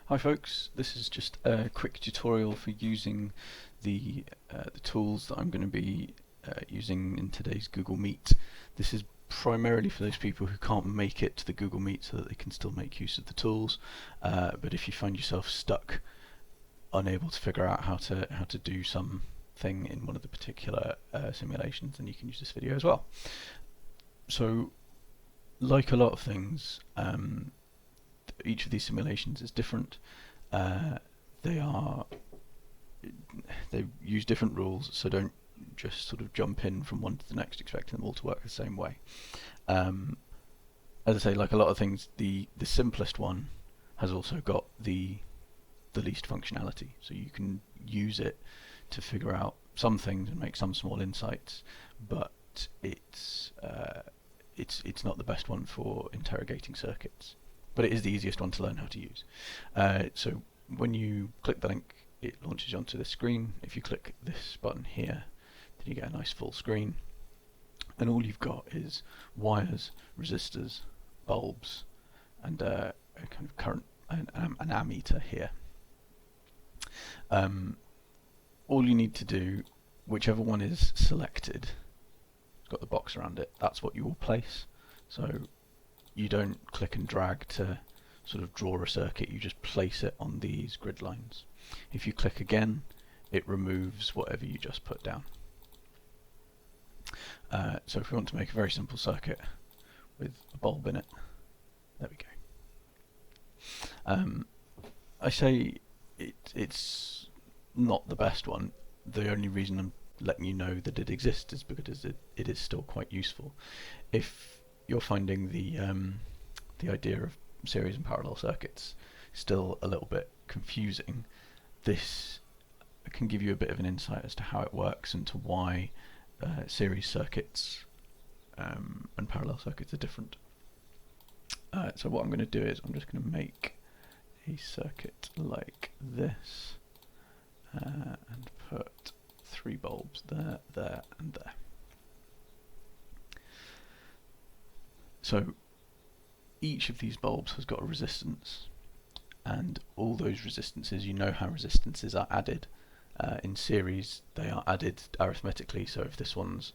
Hi folks, this is just a quick tutorial for using the tools that I'm going to be using in today's Google Meet. This is primarily for those people who can't make it to the Google Meet so that they can still make use of the tools, but if you find yourself stuck, unable to figure out how to do something in one of the particular simulations, then you can use this video as well. So, like a lot of things, each of these simulations is different. They use different rules, so don't just sort of jump in from one to the next expecting them all to work the same way. As I say, like a lot of things, the simplest one has also got the least functionality, so you can use it to figure out some things and make some small insights, but it's not the best one for interrogating circuits. But it is the easiest one to learn how to use. So when you click the link, it launches you onto this screen. If you click this button here, then you get a nice full screen, and all you've got is wires, resistors, bulbs, and a kind of current, an ammeter here. All you need to do, whichever one is selected, it's got the box around it, that's what you will place. So you don't click and drag to sort of draw a circuit, you just place it on these grid lines. If you click again, it removes whatever you just put down. So if we want to make a very simple circuit with a bulb in it, there we go. I say it's not the best one. The only reason I'm letting you know that it exists is because it is still quite useful. If you're finding the idea of series and parallel circuits still a little bit confusing, this can give you a bit of an insight as to how it works and to why series circuits and parallel circuits are different. So what I'm going to do is I'm just going to make a circuit like this and put 3 bulbs there, there and there. So each of these bulbs has got a resistance, and all those resistances, you know how resistances are added. In series they are added arithmetically, so if this one's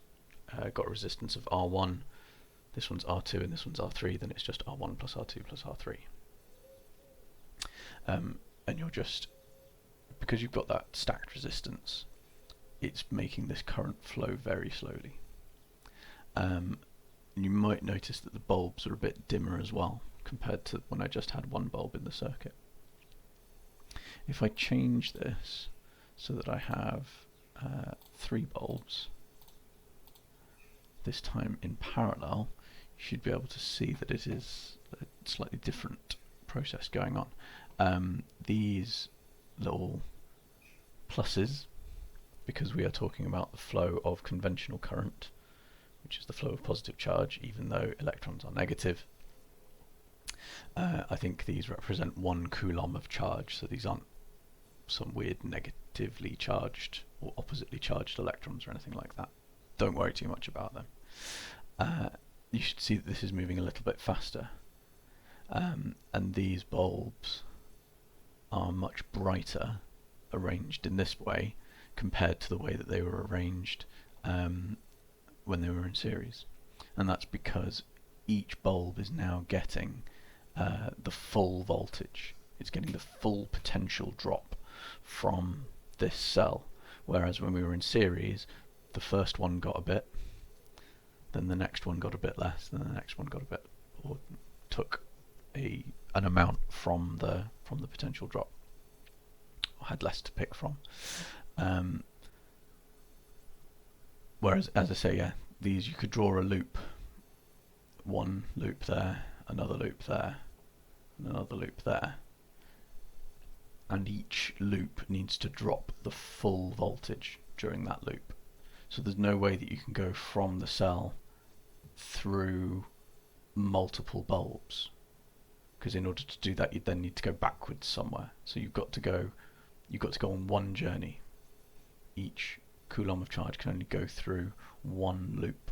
got a resistance of R1, this one's R2 and this one's R3, then it's just R1 plus R2 plus R3. And you're just, because you've got that stacked resistance, it's making this current flow very slowly. You might notice that the bulbs are a bit dimmer as well compared to when I just had one bulb in the circuit. If I change this so that I have 3 bulbs, this time in parallel, you should be able to see that it is a slightly different process going on. These little pluses, because we are talking about the flow of conventional current, which is the flow of positive charge, even though electrons are negative. I think these represent 1 coulomb of charge, so these aren't some weird negatively charged or oppositely charged electrons or anything like that. Don't worry too much about them. You should see that this is moving a little bit faster, and these bulbs are much brighter arranged in this way compared to the way that they were arranged when they were in series, and that's because each bulb is now getting the full voltage. It's getting the full potential drop from this cell, whereas when we were in series, the first one got a bit, then the next one got a bit less, then the next one got a bit, or took an amount from the potential drop, or had less to pick from. Whereas, as I say, yeah, these you could draw a loop, one loop there, another loop there, and another loop there, and each loop needs to drop the full voltage during that loop. So there's no way that you can go from the cell through multiple bulbs, because in order to do that you'd then need to go backwards somewhere. So you've got to go on one journey. Each coulomb of charge can only go through one loop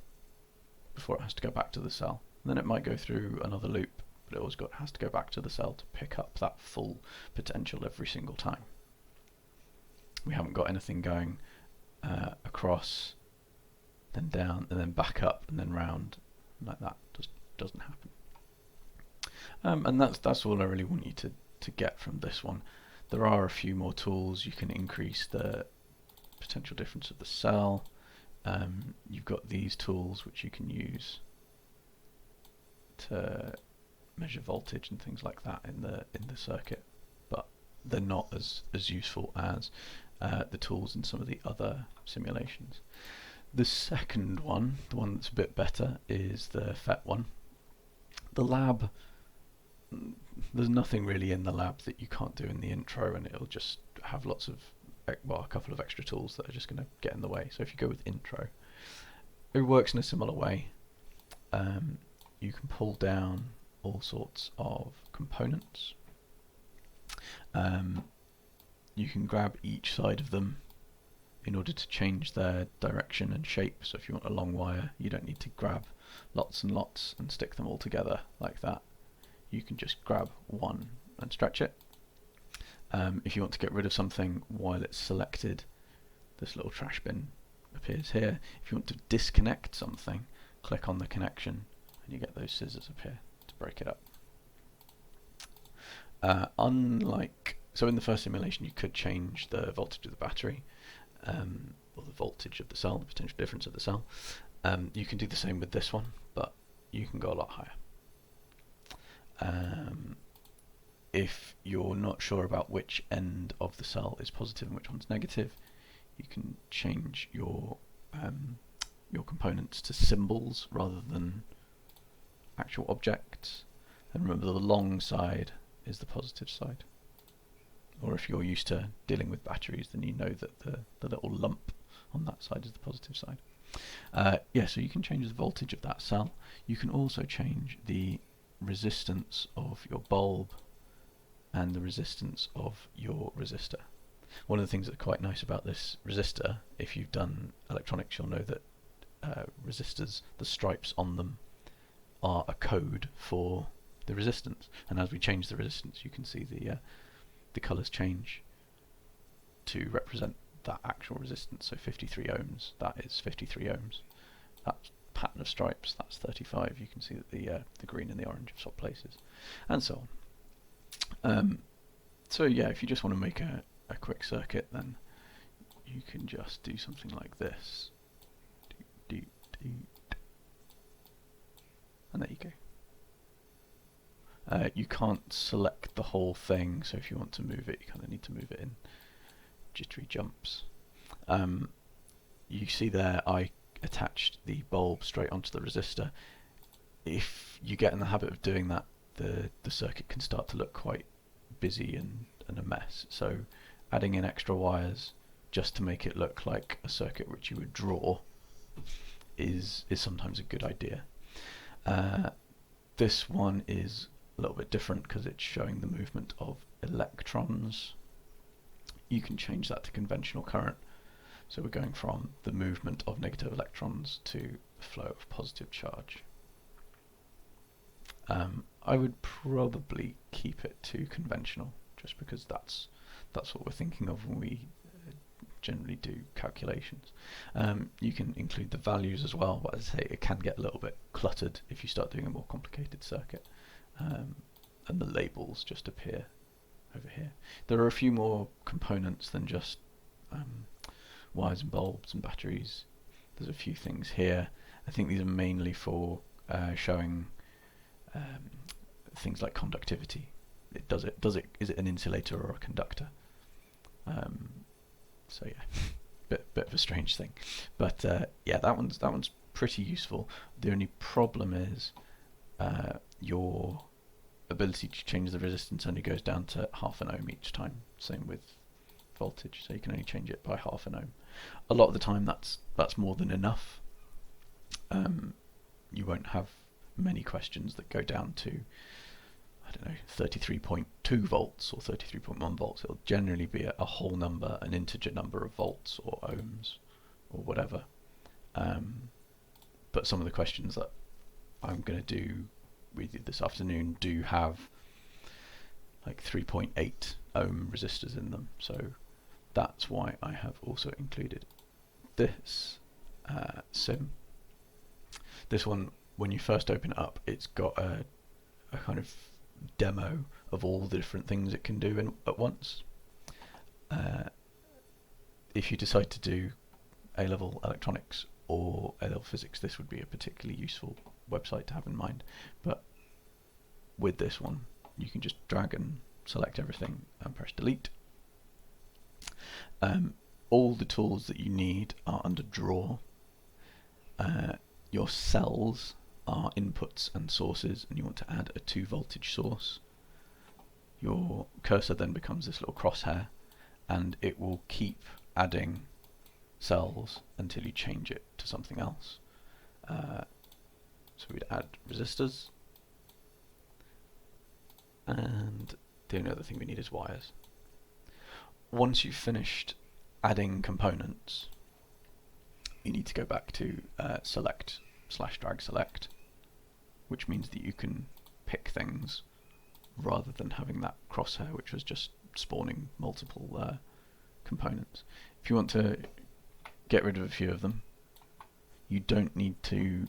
before it has to go back to the cell. And then it might go through another loop but it always has to go back to the cell to pick up that full potential every single time. We haven't got anything going across, then down, and then back up, and then round, like that. Just doesn't happen. And that's all I really want you to get from this one. There are a few more tools. You can increase the potential difference of the cell. You've got these tools which you can use to measure voltage and things like that in the circuit, but they're not as useful as the tools in some of the other simulations. The second one, the one that's a bit better, is the FET one. The lab, there's nothing really in the lab that you can't do in the intro, and it'll just have lots of, well, a couple of extra tools that are just going to get in the way. So if you go with intro, it works in a similar way. You can pull down all sorts of components. You can grab each side of them in order to change their direction and shape. So if you want a long wire, you don't need to grab lots and lots and stick them all together like that. You can just grab one and stretch it. If you want to get rid of something while it's selected, this little trash bin appears here. If you want to disconnect something, click on the connection and you get those scissors appear to break it up. So in the first simulation you could change the voltage of the battery, or the voltage of the cell, the potential difference of the cell. You can do the same with this one, but you can go a lot higher. If you're not sure about which end of the cell is positive and which one's negative, you can change your components to symbols rather than actual objects. And remember, the long side is the positive side. Or if you're used to dealing with batteries, then you know that the little lump on that side is the positive side. So you can change the voltage of that cell. You can also change the resistance of your bulb and the resistance of your resistor. One of the things that's quite nice about this resistor, if you've done electronics, you'll know that resistors, the stripes on them, are a code for the resistance. And as we change the resistance, you can see the colours change to represent that actual resistance. So 53 ohms, that is 53 ohms. That pattern of stripes, that's 35. You can see that the green and the orange have swapped places, and so on. So yeah, if you just want to make a quick circuit, then you can just do something like this. And there you go. You can't select the whole thing, so if you want to move it, you kind of need to move it in jittery jumps. You see there I attached the bulb straight onto the resistor. If you get in the habit of doing that, the circuit can start to look quite busy and a mess. So adding in extra wires just to make it look like a circuit which you would draw is sometimes a good idea. This one is a little bit different because it's showing the movement of electrons. You can change that to conventional current. So we're going from the movement of negative electrons to the flow of positive charge. I would probably keep it to conventional, just because that's what we're thinking of when we generally do calculations. You can include the values as well, but as I say, it can get a little bit cluttered if you start doing a more complicated circuit, and the labels just appear over here. There are a few more components than just wires and bulbs and batteries. There's a few things here. I think these are mainly for showing things like conductivity. Is it an insulator or a conductor? So yeah, bit of a strange thing, but yeah, that one's pretty useful. The only problem is your ability to change the resistance only goes down to half an ohm each time. Same with voltage, so you can only change it by half an ohm. A lot of the time that's more than enough. You won't have many questions that go down to, I don't know, 33.2 volts or 33.1 volts. It'll generally be a whole number, an integer number of volts or ohms or whatever. But some of the questions that I'm going to do with you this afternoon do have like 3.8 ohm resistors in them, so that's why I have also included this sim. This one, when you first open it up, it's got a kind of demo of all the different things it can do at once. If you decide to do A-level electronics or A-level physics, this would be a particularly useful website to have in mind. But with this one, you can just drag and select everything and press delete. All the tools that you need are under drawer. Your cells are inputs and sources, and you want to add a 2 voltage source. Your cursor then becomes this little crosshair, and it will keep adding cells until you change it to something else. So we'd add resistors, and the only other thing we need is wires. Once you've finished adding components, you need to go back to select/drag select, which means that you can pick things rather than having that crosshair which was just spawning multiple components. If you want to get rid of a few of them, you don't need to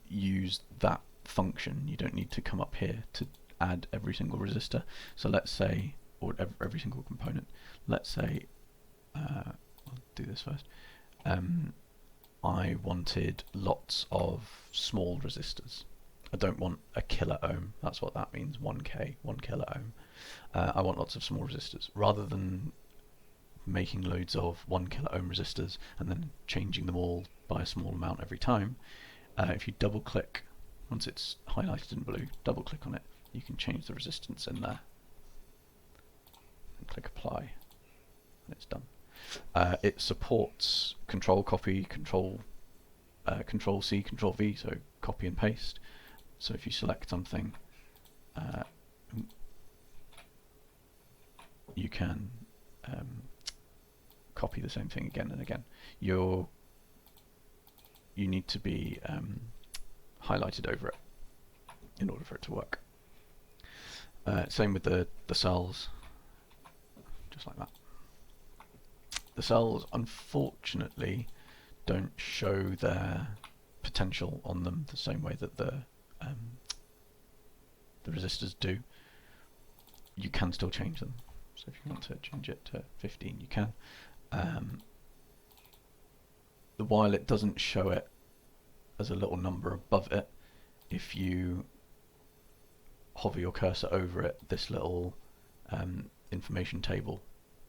use that function. You don't need to come up here to add every single resistor. So let's say, or every single component, let's say, I'll do this first. I wanted lots of small resistors. I don't want a kilo ohm, that's what that means, 1k, 1 kilo ohm. I want lots of small resistors. Rather than making loads of 1 kilo ohm resistors and then changing them all by a small amount every time, if you double click, once it's highlighted in blue, double click on it, you can change the resistance in there. And click apply, and it's done. It supports control copy, control C, control V, so copy and paste. So if you select something, you can copy the same thing again and again. You need to be highlighted over it in order for it to work. Same with the cells, just like that. The cells, unfortunately, don't show their potential on them the same way that the resistors do. You can still change them. So if you want to change it to 15, you can. While it doesn't show it as a little number above it, if you hover your cursor over it, this little information table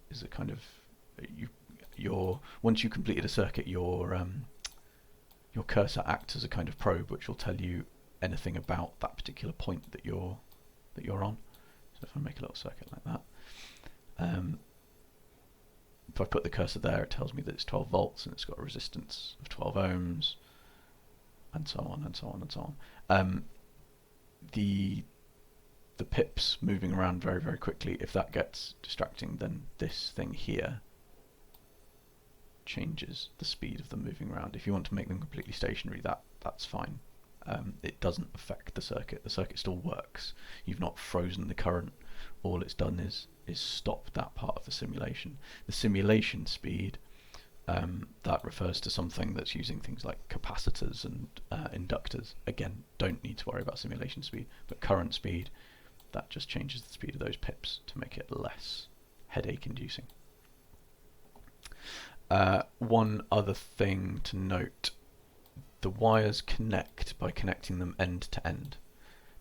is a kind of once you completed a circuit, your cursor acts as a kind of probe which will tell you anything about that particular point that you're on. So if I make a little circuit like that, if I put the cursor there, it tells me that it's 12 volts and it's got a resistance of 12 ohms, and so on and so on and so on. The pips moving around very, very quickly, if that gets distracting, then this thing here changes the speed of them moving around. If you want to make them completely stationary, that's fine. It doesn't affect the circuit. The circuit still works. You've not frozen the current. All it's done is stop that part of the simulation. The simulation speed, that refers to something that's using things like capacitors and inductors. Again, don't need to worry about simulation speed, but current speed, that just changes the speed of those pips to make it less headache inducing. One other thing to note, the wires connect by connecting them end to end.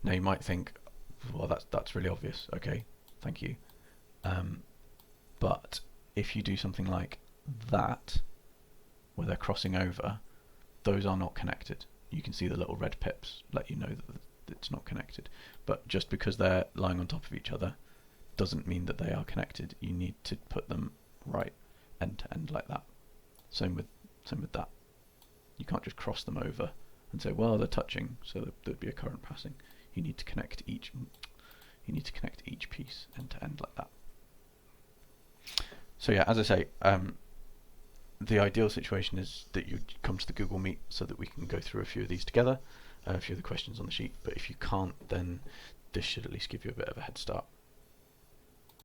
Now you might think, well, that's really obvious. Okay, thank you. But if you do something like that, where they're crossing over, those are not connected. You can see the little red pips let you know that it's not connected. But just because they're lying on top of each other doesn't mean that they are connected. You need to put them right end to end like that. Same with that. You can't just cross them over and say, well, they're touching, so there'd be a current passing. You need to connect each piece end to end like that. So yeah, as I say, the ideal situation is that you come to the Google Meet so that we can go through a few of these together. a few of the questions on the sheet, but if you can't, then this should at least give you a bit of a head start.